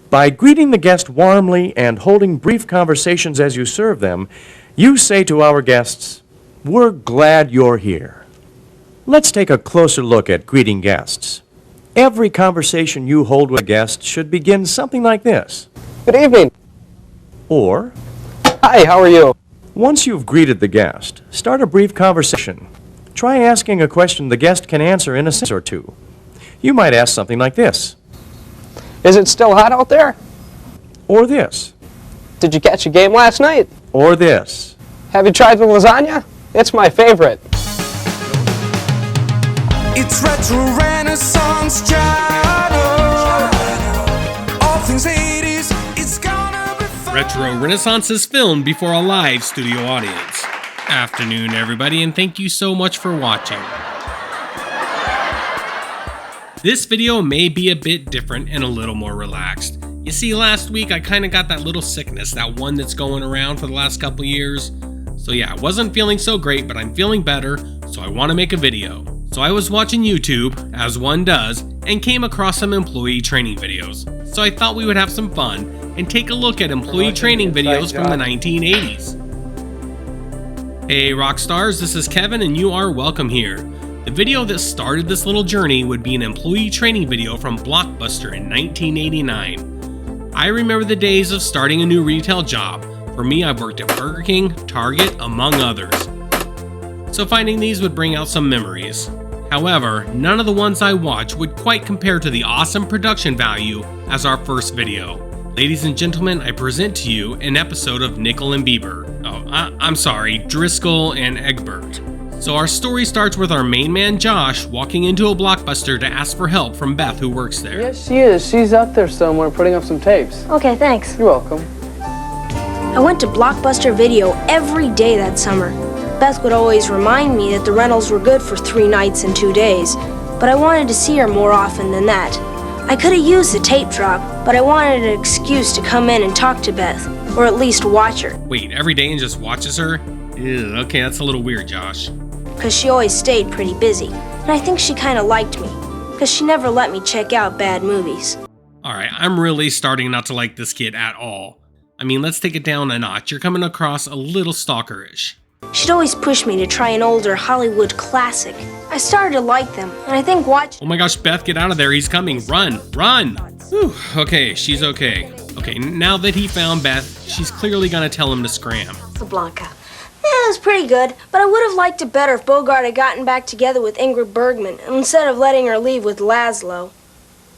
By greeting the guest warmly and holding brief conversations as you serve them, you say to our guests, "We're glad you're here." Let's take a closer look at greeting guests. Every conversation you hold with a guest should begin something like this. Good evening. Or, Hi, how are you? once you've greeted the guest, start a brief conversation. Try asking a question the guest can answer in a sentence or two. You might ask something like this. Is it still hot out there? Or this. Did you catch a game last night? Or this. Have you tried the lasagna? It's my favorite. It's retro renaissance channel. All things 80s, it's gonna be fun. Retro Renaissance is filmed before a live studio audience. Afternoon, everybody, and thank you so much for watching. This video may be a bit different and a little more relaxed. You see, last week I kind of got that little sickness, that one that's going around for the last couple years. So yeah, I wasn't feeling so great, but I'm feeling better, so I want to make a video. So I was watching YouTube, as one does, and came across some employee training videos. So I thought we would have some fun and take a look at employee training videos from the 1980s. Hey rock stars, this is Kevin and you are welcome here. The video that started this little journey would be an employee training video from Blockbuster in 1989. I remember the days of starting a new retail job. For me, I've worked at Burger King, Target, among others. So finding these would bring out some memories. However, none of the ones I watched would quite compare to the awesome production value as our first video. Ladies and gentlemen, I present to you an episode of Nickel and Bieber. I'm sorry, Driscoll and Egbert. So our story starts with our main man Josh walking into a Blockbuster to ask for help from Beth, who works there. Yes, she is. She's out there somewhere putting up some tapes. Okay, thanks. You're welcome. I went to Blockbuster Video every day that summer. Beth would always remind me that the rentals were good for 3 nights and 2 days, but I wanted to see her more often than that. I could have used the tape drop, but I wanted an excuse to come in and talk to Beth, or at least watch her. Wait, every day and just watches her? Ew, okay, that's a little weird, Josh. Because she always stayed pretty busy, and I think she kind of liked me, because she never let me check out bad movies. Alright, I'm really starting not to like this kid at all. I mean, let's take it down a notch. You're coming across a little stalkerish. She'd always push me to try an older Hollywood classic. I started to like them, and I think watching... Oh my gosh, Beth, get out of there. He's coming. Run, run. Whew, okay, she's okay. Okay, now that he found Beth, she's clearly gonna tell him to scram. Blanca. It was pretty good, but I would have liked it better if Bogart had gotten back together with Ingrid Bergman instead of letting her leave with Laszlo.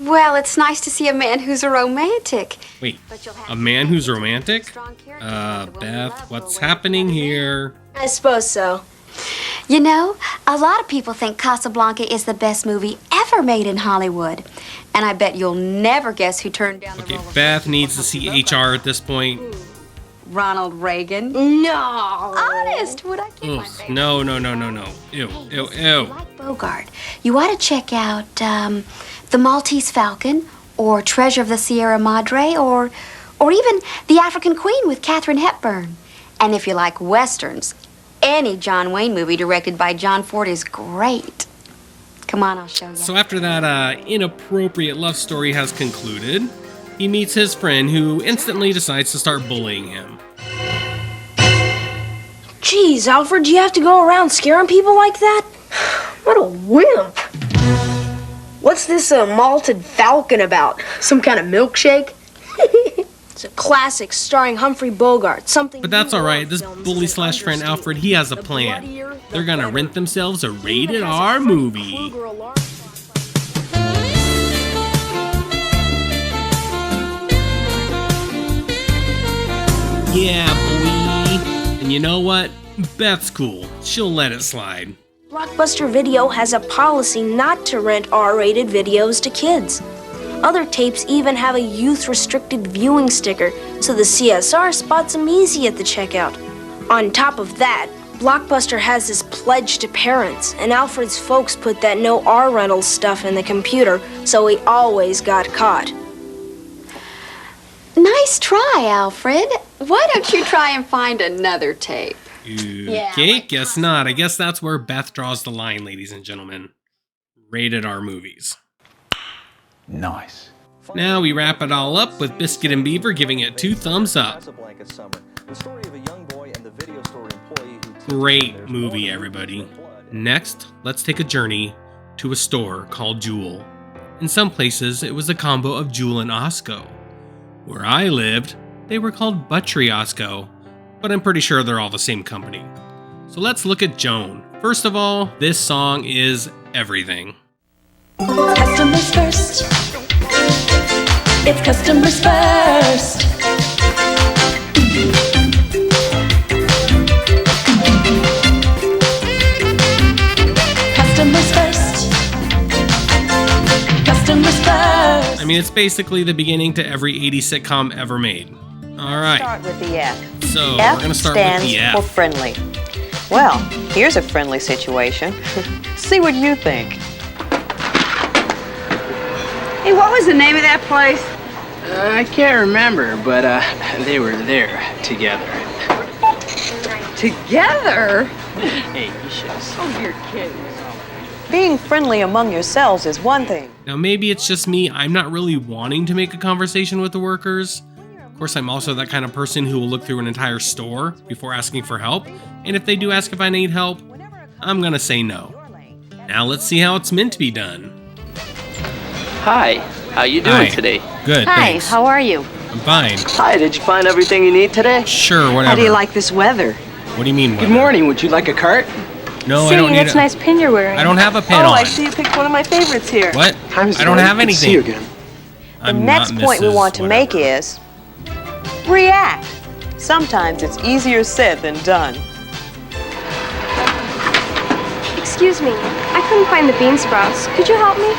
Well, it's nice to see a man who's a romantic. Wait, a man who's romantic? Beth, what's happening here? I suppose so. You know, a lot of people think Casablanca is the best movie ever made in Hollywood. And I bet you'll never guess who turned down the Okay, role of Beth needs to see HR at this point. Ronald Reagan. No! Honest, would I kid my Ugh, face? no. Ew, ew, ew. Like Bogart, you ought to check out The Maltese Falcon, or Treasure of the Sierra Madre, or even The African Queen with Katharine Hepburn. And if you like westerns, any John Wayne movie directed by John Ford is great. Come on, I'll show you. So after that inappropriate love story has concluded, he meets his friend who instantly decides to start bullying him. Geez, Alfred, do you have to go around scaring people like that? What a wimp. What's this malted falcon about? Some kind of milkshake? It's a classic starring Humphrey Bogart. Something. But that's you alright, love this films bully that slash friend understand. Alfred, he has a The plan. bloodier, the They're gonna better. rent themselves a Even rated has a R Freddy movie. Krueger alarm. Yeah, boy. And you know what? Beth's cool. She'll let it slide. Blockbuster Video has a policy not to rent R-rated videos to kids. Other tapes even have a youth-restricted viewing sticker, so the CSR spots them easy at the checkout. On top of that, Blockbuster has this pledge to parents, and Alfred's folks put that no R-rentals stuff in the computer, so he always got caught. Nice try, Alfred. Why don't you try and find another tape? Okay, guess not. I guess that's where Beth draws the line, ladies and gentlemen. Rated R movies. Nice. Now we wrap it all up with Biscuit and Beaver giving it 2 thumbs up. Great movie, everybody. Next, let's take a journey to a store called Jewel. In some places, it was a combo of Jewel and Osco. Where I lived, they were called Butchery Osco, but I'm pretty sure they're all the same company. So let's look at Joan. First of all, this song is everything. Customers first. It's customers first. Customers first. Customers first. I mean, it's basically the beginning to every 80s sitcom ever made. All right. Start with the F. So F we're gonna start with stands the F. for friendly. Well, here's a friendly situation. See what you think. Hey, what was the name of that place? I can't remember, but they were there together. Together? Hey, you should have. Oh, you're kidding. Being friendly among yourselves is one thing. Now maybe it's just me, I'm not really wanting to make a conversation with the workers. Of course, I'm also that kind of person who will look through an entire store before asking for help, and if they do ask if I need help, I'm gonna say no. Now let's see how it's meant to be done. Hi, how you doing Hi. today? Good, Hi, thanks. how are you? I'm fine. Hi, did you find everything you need today? Sure, whatever. How do you like this weather? What do you mean, Good whatever? morning, would you like a cart? No, I don't need that's a nice pin you're wearing. I don't have a pin Oh, on. I see you picked one of my favorites here. What? Time's I don't done. have Good to see anything. you again. The I'm next not point we Mrs. want to make whatever. is react. Sometimes it's easier said than done. Excuse me, I couldn't find the bean sprouts. Could you help me?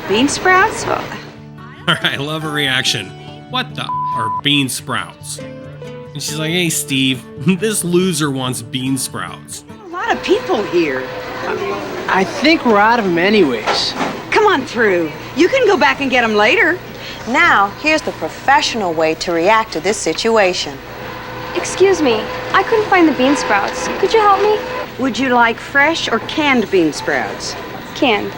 Bean sprouts? Alright, I love her reaction. What the are bean sprouts? And she's like, hey Steve, this loser wants bean sprouts. A lot of people here. I think we're out of them anyways. Come on through. You can go back and get them later. Now, here's the professional way to react to this situation. Excuse me, I couldn't find the bean sprouts. Could you help me? Would you like fresh or canned bean sprouts? Canned.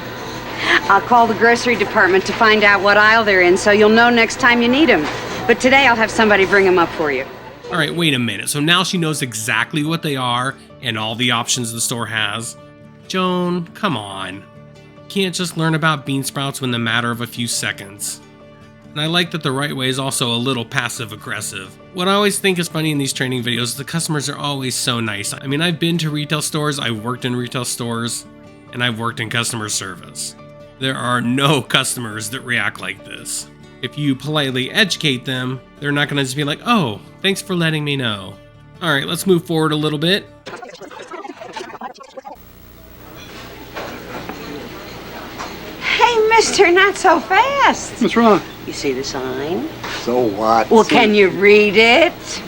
I'll call the grocery department to find out what aisle they're in so you'll know next time you need them. But today I'll have somebody bring them up for you. Alright, wait a minute. So now she knows exactly what they are and all the options the store has. Joan, come on. You can't just learn about bean sprouts in the matter of a few seconds. And I like that the right way is also a little passive-aggressive. What I always think is funny in these training videos is the customers are always so nice. I mean, I've been to retail stores, I've worked in retail stores, and I've worked in customer service. There are no customers that react like this. If you politely educate them, they're not gonna just be like, oh, thanks for letting me know. Alright, let's move forward a little bit. Hey, mister, not so fast. What's wrong? You see the sign? So what? Well, can you read it?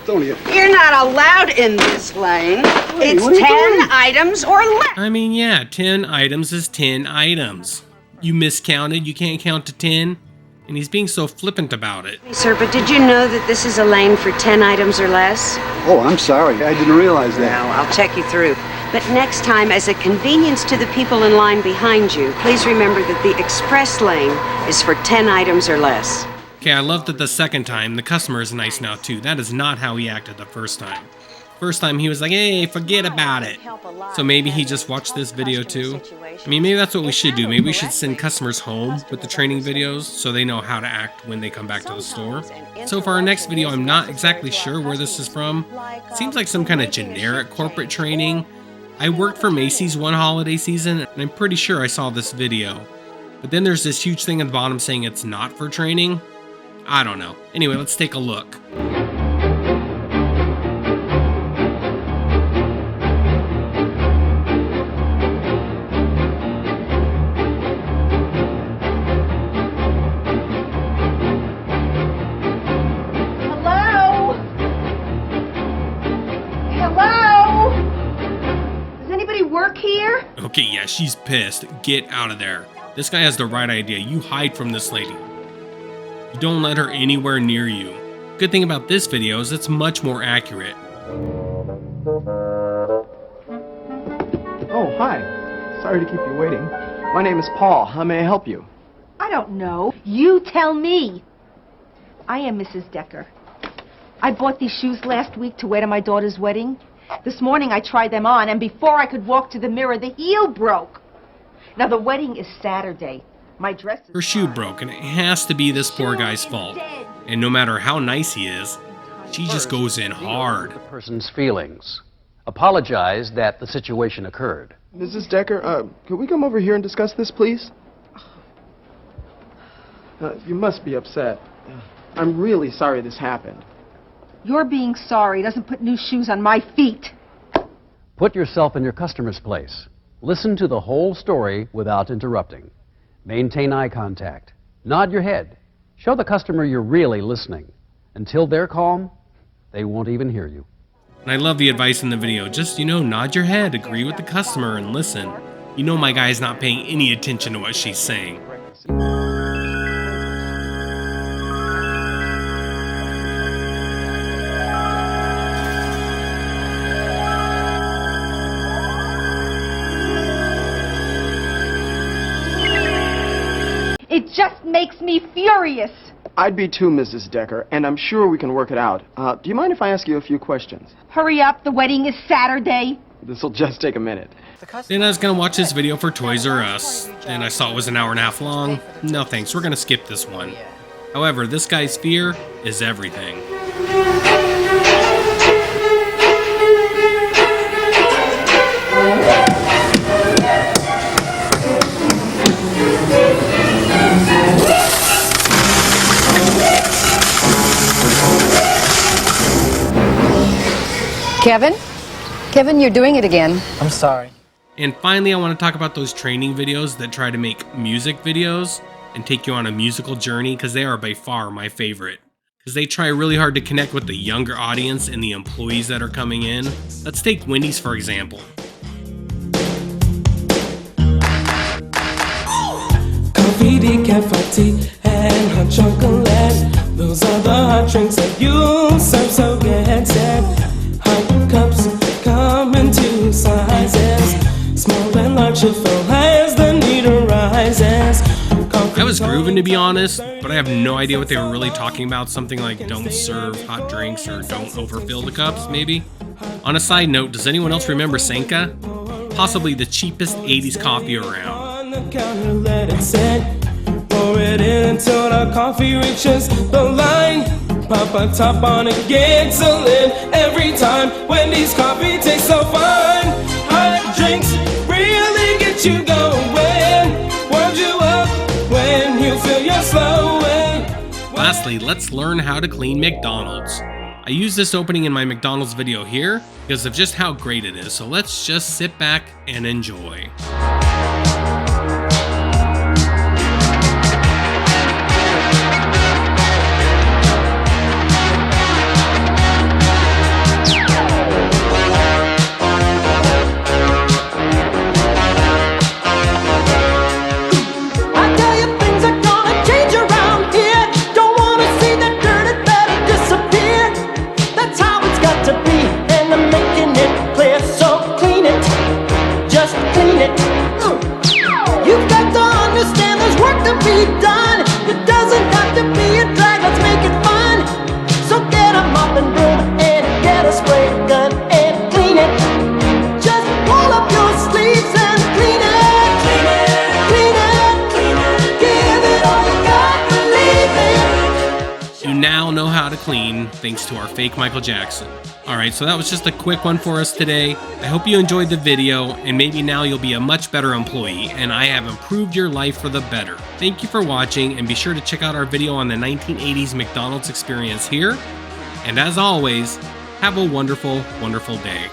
Don't you? You're not allowed in this lane. It's what are you 10 doing? items or less. I mean, yeah, 10 items is 10 items. You miscounted, you can't count to 10, and he's being so flippant about it. Sir, but did you know that this is a lane for 10 items or less? Oh, I'm sorry. I didn't realize that. Now, I'll check you through. But next time, as a convenience to the people in line behind you, please remember that the express lane is for 10 items or less. Okay, I love that the second time, the customer is nice now too. That is not how he acted the first time. First time he was like, hey, forget about it. So maybe he just watched this video too. I mean, maybe that's what we should do. Maybe we should send customers home with the training videos so they know how to act when they come back to the store. So for our next video, I'm not exactly sure where this is from. It seems like some kind of generic corporate training. I worked for Macy's one holiday season, and I'm pretty sure I saw this video. But then there's this huge thing at the bottom saying it's not for training. I don't know. Anyway, let's take a look. Hello? Hello? Does anybody work here? Okay, yeah, she's pissed. Get out of there. This guy has the right idea. You hide from this lady. You don't let her anywhere near you. Good thing about this video is it's much more accurate. Oh, hi. Sorry to keep you waiting. My name is Paul. How may I help you? I I don't know. You tell me. I am Mrs. Decker. I bought these shoes last week to wear to my daughter's wedding. This morning I tried them on, and before I could walk to the mirror, the heel broke. Now, the wedding is Saturday. My dress is... Her shoe broke, and it has to be this poor guy's fault. And no matter how nice he is, she just goes in hard. The person's feelings. Apologize that the situation occurred. Mrs. Decker, could we come over here and discuss this, please? You must be upset. I'm really sorry this happened. Your being sorry doesn't put new shoes on my feet. Put yourself in your customer's place. Listen to the whole story without interrupting. Maintain eye contact. Nod your head. Show the customer you're really listening. Until they're calm, they won't even hear you. And I love the advice in the video. Just, nod your head, agree with the customer, and listen. My guy's not paying any attention to what she's saying. It just makes me furious. I'd be too, Mrs. Decker, and I'm sure we can work it out. Do you mind if I ask you a few questions? Hurry up, the wedding is Saturday. This'll just take a minute. Then I was going to watch this video for Toys R Us, and I saw it was an hour and a half long. No thanks, we're going to skip this one. However, this guy's fear is everything. Kevin, you're doing it again. I'm sorry. And finally, I want to talk about those training videos that try to make music videos and take you on a musical journey, because they are by far my favorite. Because they try really hard to connect with the younger audience and the employees that are coming in. Let's take Wendys, for example. Coffee, decaf, tea, and hot chocolate. Those are the hot drinks that you serve, so get set. Hot cups come in two sizes, small and large to fill as the need arises. I was grooving, to be honest, but I have no idea what they were really talking about. Something like don't serve hot drinks or don't overfill the cups, maybe? On a side note, does anyone else remember Sanka? Possibly the cheapest 80s coffee around. On the counter, let it sit. Pour it in until the coffee reaches the line. Pop a top on it, gets a lid every time. Wendy's coffee tastes so fine. Hot drinks really get you going. Warms you up when you feel you're slowing. Lastly, let's learn how to clean McDonald's. I use this opening in my McDonald's video here because of just how great it is, so let's just sit back and enjoy. Clean thanks to our fake Michael Jackson. Alright, so that was just a quick one for us today. I hope you enjoyed the video, and maybe now you'll be a much better employee, and I have improved your life for the better. Thank you for watching, and be sure to check out our video on the 1980s McDonald's experience here. And as always, have a wonderful, wonderful day.